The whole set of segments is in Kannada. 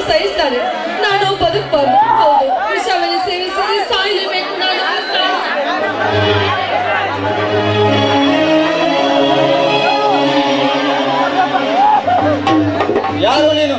ಸಹಿಸ್ತಾರೆ, ನಾನು ಬದುಕಬಾರ್ದು. ಹೌದು, ವಿಷವನ್ನು ಸೇವಿಸಿ ಸಾಯಲೇಬೇಕು. ನಾನು ಯಾರು ನೀನು?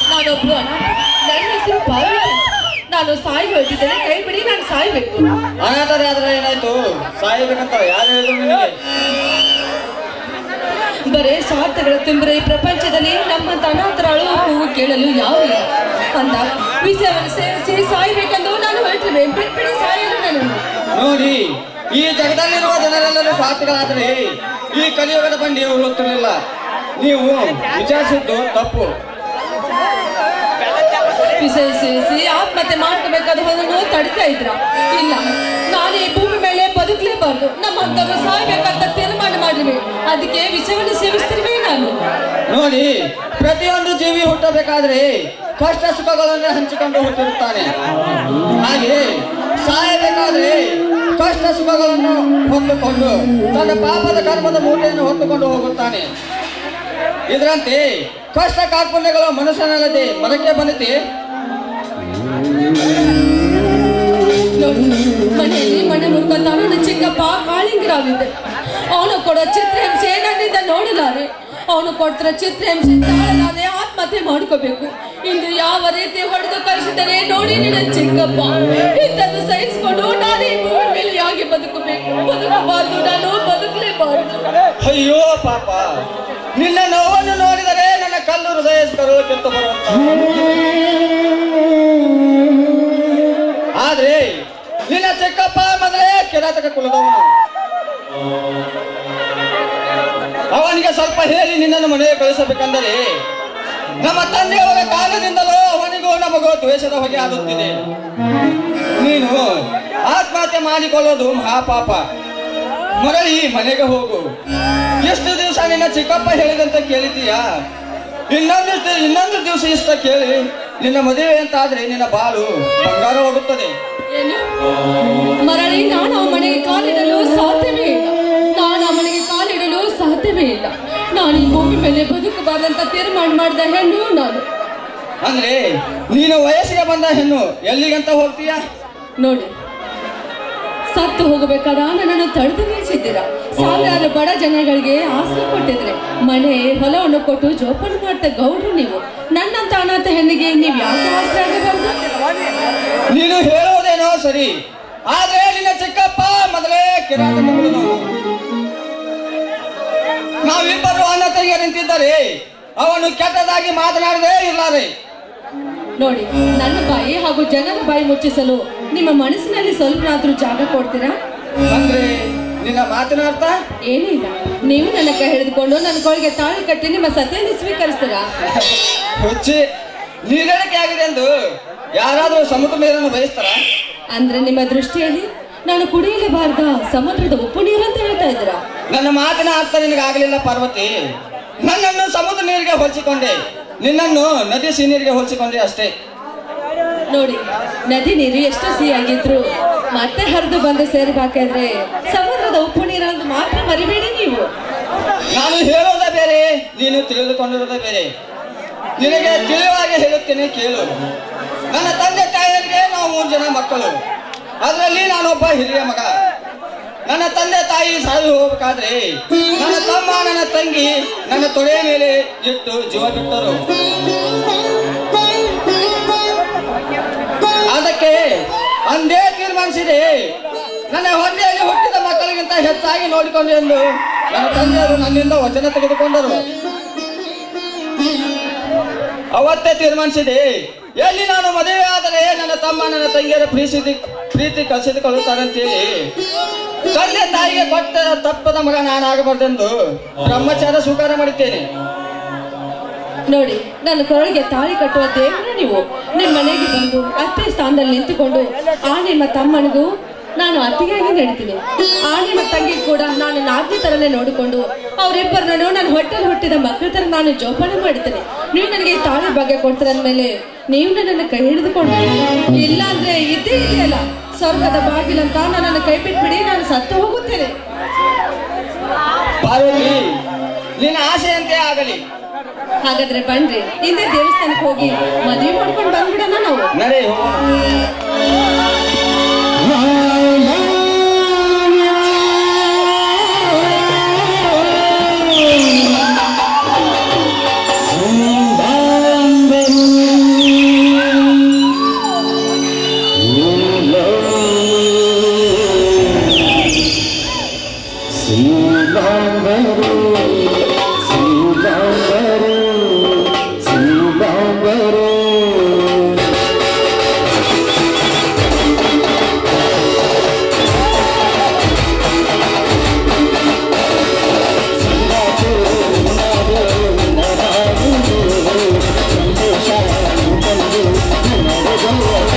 ನಾನೊಬ್ಳು ಅಣ್ಣ, ನನ್ನ ಹೆಸರು ಪಾರ್ವತಿ. ನಾನು ಸಾಯಿ ಹೊರಟಿದ್ದೇನೆ, ಕೈ ಬಿಡಿ, ನಾನು ಸಾಯ್ಬೇಕು. ಅನಾಥರೇ ಆದ್ರೆ ಏನಾಯ್ತು? ಸಾಯಬೇಕಂತ ಯಾರು ಹೇಳಿದ್ರು ನಿಮಗೆ? ಬರೇ ಸ್ವಾರ್ಥಗಳ ತುಂಬಿರೋ ಈ ಪ್ರಪಂಚದಲ್ಲಿ ನಮ್ಮಂತ ಅನಾಥರಾಳು ಹೂವು ಕೇಳಲು ಯಾವ ಅಂದಾಗ ವಿಷಯವನ್ನು ಸೇವಿಸಿ ಸಾಯ್ಬೇಕೆಂದು ನಾನು ಹೊರಟಿರುವೆ. ಬಿಟ್ಬಿಡಿ ಸಾಯಲು ನನ್ನನ್ನು. ನೋಡಿ, ಈ ಜಗದಲ್ಲಿರುವ ಜನರೆಲ್ಲರೂ ಸ್ವಾರ್ಥಗಳಾದರೆ ಈ ಕಲಿಯುಗದ ಬಂಡಿ ಉರುಳುತ್ತಿರಲಿಲ್ಲ. ನೀವು ವಿಚಾರಿಸಿದ್ದು ತಪ್ಪು. ವಿಷಯ ಸೇವಿಸಿ ಆತ್ಮಹತ್ಯೆ ಮಾಡ್ಕೋಬೇಕಾದ ಹೋದನ್ನು ತಡಿತಾ ಇದ್ರ? ಇಲ್ಲ, ನಾನು ಈ ಭೂಮಿ ಮೇಲೆ ಬದುಕಲೇಬಾರ್ದು. ನಮ್ಮಂತವ್ರು ಸಾಯ್ಬೇಕಂತ ತೀರ್ಮಾನ ಮಾಡಿವೆ. ಅದಕ್ಕೆ ವಿಷಯವನ್ನು ಸೇವಿಸ್ತಿರ್ವೆ ನಾನು. ನೋಡಿ, ಪ್ರತಿಯೊಂದು ಜೀವಿ ಹುಟ್ಟಬೇಕಾದ್ರೆ ಕಷ್ಟ ಸುಖಗಳನ್ನು ಹಂಚಿಕೊಂಡು ಹುಟ್ಟಿರುತ್ತಾನೆ. ಹಾಗೆ ಸಾಯಬೇಕಾದ್ರೆ ಕಷ್ಟ ಸುಖಗಳನ್ನು ಹೊತ್ತುಕೊಂಡು ತನ್ನ ಪಾಪದ ಕರ್ಮದ ಮೂಟೆಯನ್ನು ಹೊತ್ತುಕೊಂಡು ಹೋಗುತ್ತಾನೆ. ಇದರಂತೆ ಕಷ್ಟ ಕಾರ್ಪಣ್ಯಗಳು ಮನುಷ್ಯನಲ್ಲದೆ ಮರಕ್ಕೆ ಬಂದಿದೆ. ಮನೆಯಲ್ಲಿ ಮನೆ ಮುರ್ಕೊಂಡ ನನ್ನ ಚಿಕ್ಕಪ್ಪ ಕಾಳಿಂಗರಾವಿದ್ದೆ. ಅವನು ಕೊಡೋ ಚಿತ್ರಹಿಂಸೆ ನನ್ನಿಂದ ನೋಡಲಾರೆ. ಅವನು ಕೊಡ್ತಿರೋ ಚಿತ್ರಹಿಂಸೆ ತಾಳಲಾರೆ ಆತ್ಮಹತ್ಯೆ ಮಾಡ್ಕೋಬೇಕು. ಇಂದು ಯಾವ ರೀತಿ ಹೊಡೆದು ಕಳಿಸಿದರೆ ನೋಡಿ ನಿನ್ನ ಚಿಕ್ಕಪ್ಪ. ಇಂಥದ್ದು ಸಹಿಸಿಕೊಂಡು ನಾನು ಈ ಭೂಮಿ ಮೇಲೆ ಯಾಕೆ ಬದುಕಬೇಕು? ಬದುಕಬಾರ್ದು, ನಾನು ಬದುಕಲೇಬಾರ್ದು. ಅಯ್ಯೋ ಪಾಪ, ನಿನ್ನ ನೋವನ್ನು ನೋಡಿದರೆ ನನ್ನ ಕಲ್ಲು ಹೃದಯಸ್ಥರು ಕೆತ್ತು ಬರುವಂತ. ಆದ್ರೆ ನಿನ್ನ ಚಿಕ್ಕಪ್ಪ ಮೊದಲೇ ಕಿರಾತಕ ಕುಲದವನು. ಅವನಿಗೆ ಸ್ವಲ್ಪ ಹೇಳಿ ನಿನ್ನನ್ನು ಮನೆಗೆ ಕಳಿಸಬೇಕೆಂದರೆ ನಮ್ಮ ತಂದೆಯವರ ಕಾಲದಿಂದಲೂ ಅವನಿಗೂ ನಮಗೂ ದ್ವೇಷದ ಹೊಗೆ ಆಗುತ್ತಿದೆ. ನೀನು ಆತ್ಮಹತ್ಯೆ ಮಾಡಿಕೊಳ್ಳೋದು ಮಹಾಪಾಪ. ಮರಳಿ ಮನೆಗೆ ಹೋಗು. ಎಷ್ಟು ದಿವಸ ನಿನ್ನ ಚಿಕ್ಕಪ್ಪ ಹೇಳಿದಂತ ಕೇಳಿದೀಯಾ? ಇನ್ನೊಂದು ದಿವಸ ಇಷ್ಟ ಕೇಳಿ ನಿನ್ನ ಮದುವೆ ಅಂತಾದ್ರೆ ನಿನ್ನ ಬಾಳು ಬಂಗಾರ ಹೋಗುತ್ತದೆ. ಮರಳಿ ನಾನು ಆ ಮನೆಗೆ ಕಾಲಿಡಲು ಸಾಧ್ಯವೇ ಇಲ್ಲ. ನಾನು ಆ ಮನೆಗೆ ಕಾಲಿಡಲು ಸಾಧ್ಯವೇ ಇಲ್ಲ. ನಾನು ಈ ಭೂಮಿ ಮೇಲೆ ಬದುಕಬಾರ್ದಂತ ತೀರ್ಮಾನ ಮಾಡಿದ ಹೆಣ್ಣು ನಾನು. ಅಂದ್ರೆ ನೀನು ವಯಸ್ಸಿಗೆ ಬಂದ ಹೆಣ್ಣು ಎಲ್ಲಿಗಂತ ಹೋಗ್ತೀಯ? ನೋಡಿ, ಸತ್ತು ಹೋಗಬೇಕಾದ ನನ್ನನ್ನು ತಡೆದು ನಿಲ್ಲಿಸಿದ್ದೀರಾ. ಸಾವಿರಾರು ಬಡ ಜನಗಳಿಗೆ ಆಸರೆ ಕೊಟ್ಟಿದ್ರೆ, ಮನೆ ಹೊಲವನ್ನು ಕೊಟ್ಟು ಜೋಪಾನ ಮಾಡ್ತಾ ಗೌಡ್ರು ನೀವು. ನನ್ನಂತ ಅನಾಥ ಹೆಣ್ಣಿಗೆ ನೀವು ಯಾಕೆ ಆಸರೆ ಆಗಬಾರ್ದು? ನೀನು ಹೇಳೋದೇನೋ ಸರಿ, ಆದ್ರೆ ನಿನ್ನ ಚಿಕ್ಕಪ್ಪ ಮೊದಲೇ ಕಿರಾತ ಮಗಳು. ನಾವಿಬ್ಬರು ಅಣ್ಣ ತಂಗಿ ನಿಂತಿದ್ದರೆ ಅವನು ಕೆಟ್ಟದಾಗಿ ಮಾತನಾಡದೇ ಇಲ್ಲಾರೆ. ನೋಡಿ, ನನ್ನ ಬಾಯಿ ಹಾಗೂ ಜನರ ಬಾಯಿ ಮುಚ್ಚಿಸಲು ನಿಮ್ಮ ಮನಸ್ಸಿನಲ್ಲಿ ಸ್ವಲ್ಪನಾದ್ರೂ ಜಾಗ ಕೊಡ್ತೀರಾ? ಅಂದ್ರೆ ನಿನ್ನ ಮಾತಿನ ಅರ್ಥ ಏನಿಲ್ಲ. ನೀವು ನನ್ನ ಕೈ ಹಿಡಿದುಕೊಂಡು ನನ್ನ ಕೊಳಗೆ ತಾಳಿ ಕಟ್ಟಿ ನಿಮ್ಮ ಸತ್ಯವನ್ನು ಸ್ವೀಕರಿಸ್ತೀರಾ? ಹುಚ್ಚಿ, ನೀರೇಳಿಕೆ ಆಗಿದೆ ಎಂದು ಯಾರಾದ್ರೂ ಸಮುದ್ರ ನೀರನ್ನು ಬಯಸ್ತಾರ? ಅಂದ್ರೆ ನಿಮ್ಮ ದೃಷ್ಟಿಯಲ್ಲಿ ನಾನು ಕುಡಿಯಲೇಬಾರ್ದ ಸಮುದ್ರದ ಉಪ್ಪು ನೀರು ಅಂತ ಹೇಳ್ತಾ ಇದ್ದೀರಾ? ನನ್ನ ಮಾತಿನ ಅರ್ಥ ನಿನಗಾಗಲಿಲ್ಲ ಪಾರ್ವತಿ. ನನ್ನನ್ನು ಸಮುದ್ರ ನೀರಿಗೆ ಹೋಲಿಸಿಕೊಂಡೆ, ನಿನ್ನನ್ನು ನದಿ ಸಿಹಿನೀರಿಗೆ ಹೋಲಿಸಿಕೊಂಡೆ ಅಷ್ಟೇ. ನೋಡಿ, ನದಿ ನೀರು ಎಷ್ಟು ಸಿಹಿಯಾಗಿದ್ರು ಮತ್ತೆ ಹರಿದು ಬಂದು ಸೇರಬೇಕಾದ್ರೆ ಸಮುದ್ರದ ಉಪ್ಪು ನೀರನ್ನು ಮಾತ್ರ ಮರಿಬೇಡಿ ನೀವು. ನಾನು ಹೇಳೋದೇ ಬೇರೆ, ನೀನು ತಿಳಿದುಕೊಂಡಿರೋದೇ ಬೇರೆ. ನಿನಗೆ ತಿಳಿವಾಗಿ ಹೇಳುತ್ತೇನೆ ಕೇಳು. ನನ್ನ ತಂದೆ ತಾಯಿಯರಿಗೆ ನಾವು 3 ಜನ ಮಕ್ಕಳು. ಅದರಲ್ಲಿ ನಾನೊಬ್ಬ ಹಿರಿಯ ಮಗ. ನನ್ನ ತಂದೆ ತಾಯಿ ಸಾದು ಹೋಗಬೇಕಾದ್ರೆ ನನ್ನ ತಮ್ಮ ನನ್ನ ತಂಗಿ ನನ್ನ ತೊಡೆಯ ಮೇಲೆ ಇಟ್ಟು ಜೀವ ಬಿಟ್ಟರು. ಅದಕ್ಕೆ ಅಂದೇ ತೀರ್ಮಾನಿಸಿದೆ, ನನ್ನ ಹೊಟ್ಟೆಯಲ್ಲಿ ಹುಟ್ಟಿದ ಮಕ್ಕಳಿಗಿಂತ ಹೆಚ್ಚಾಗಿ ನೋಡಿಕೊಂಡು ಎಂದು ನನ್ನ ತಂದೆಯವರು ನನ್ನಿಂದ ವಚನ ತೆಗೆದುಕೊಂಡರು. ಅವತ್ತೇ ತೀರ್ಮಾನಿಸಿದೆ, ಎಲ್ಲಿ ನಾನು ಮದುವೆ ಆದರೆ ನನ್ನ ತಮ್ಮ ನನ್ನ ತಂಗಿಯರ ಪ್ರೀತಿ ಕಲಿಸಿಕೊಳ್ಳುತ್ತಾರಂತೇಳಿ ತಂದೆ ತಾಯಿಗೆ ಕೊಟ್ಟ ತಪ್ಪದ ಮಗ ನಾನಾಗಬಾರ್ದೆಂದು ಬ್ರಹ್ಮಚಾರ ಸ್ವೀಕಾರ ಮಾಡಿದ್ದೇನೆ. ನೋಡಿ, ನನ್ನ ಕೊರಳಿಗೆ ತಾಳಿ ಕಟ್ಟುವ ದೇವರು ನೀವು. ನಿಮ್ಮ ಮನೆಗೆ ಬಂದು ಅತ್ತೆ ಸ್ಥಾನದಲ್ಲಿ ನಿಂತುಕೊಂಡು ಆ ನಿಮ್ಮ ತಮ್ಮನಿಗೂ ನಾನು ಅತ್ತಿಗೆಯಾಗಿ ನಡೀತೀನಿ, ಆ ನಿಮ್ಮ ತಂಗಿ ಕೂಡ ನಾನು ನಾಲ್ಕನೇ ತರನೇ ನೋಡಿಕೊಂಡು ಅವರಿಬ್ಬರನ್ನು ನನ್ನ ಹೊಟ್ಟೆಲಿ ಹುಟ್ಟಿದ ಮಕ್ಕಳ ತರ ನಾನು ಜೋಪಾನ ಮಾಡ್ತೇನೆ. ನೀವು ನನಗೆ ತಾಳಿ ಭಾಗ್ಯ ಕೊಡ್ತೀರಂದ್ಮೇಲೆ ನೀವು ನನ್ನನ್ನು ಕೈ ಹಿಡಿದುಕೊಂಡು, ಇಲ್ಲ ಅಂದ್ರೆ ಇದ್ದೇ ಇದೆಯಲ್ಲ ಸ್ವರ್ಗದ ಬಾಗಿಲಂತ ನನ್ನನ್ನು ಕೈ ಬಿಟ್ಬಿಡಿ, ನಾನು ಸತ್ತು ಹೋಗುತ್ತೇನೆ. ಪಾರ್ವತಿ, ನಿನ್ನ ಆಸೆಯಂತೆ ಆಗಲಿ. ಹಾಗಾದ್ರೆ ಬನ್ರಿ ಹಿಂದೆ ದೇವಸ್ಥಾನಕ್ಕೆ ಹೋಗಿ ಮದುವೆ ಮಾಡ್ಕೊಂಡು ಬಂದ್ಬಿಡೋಣ ನಾವು. ನಡೆ Oh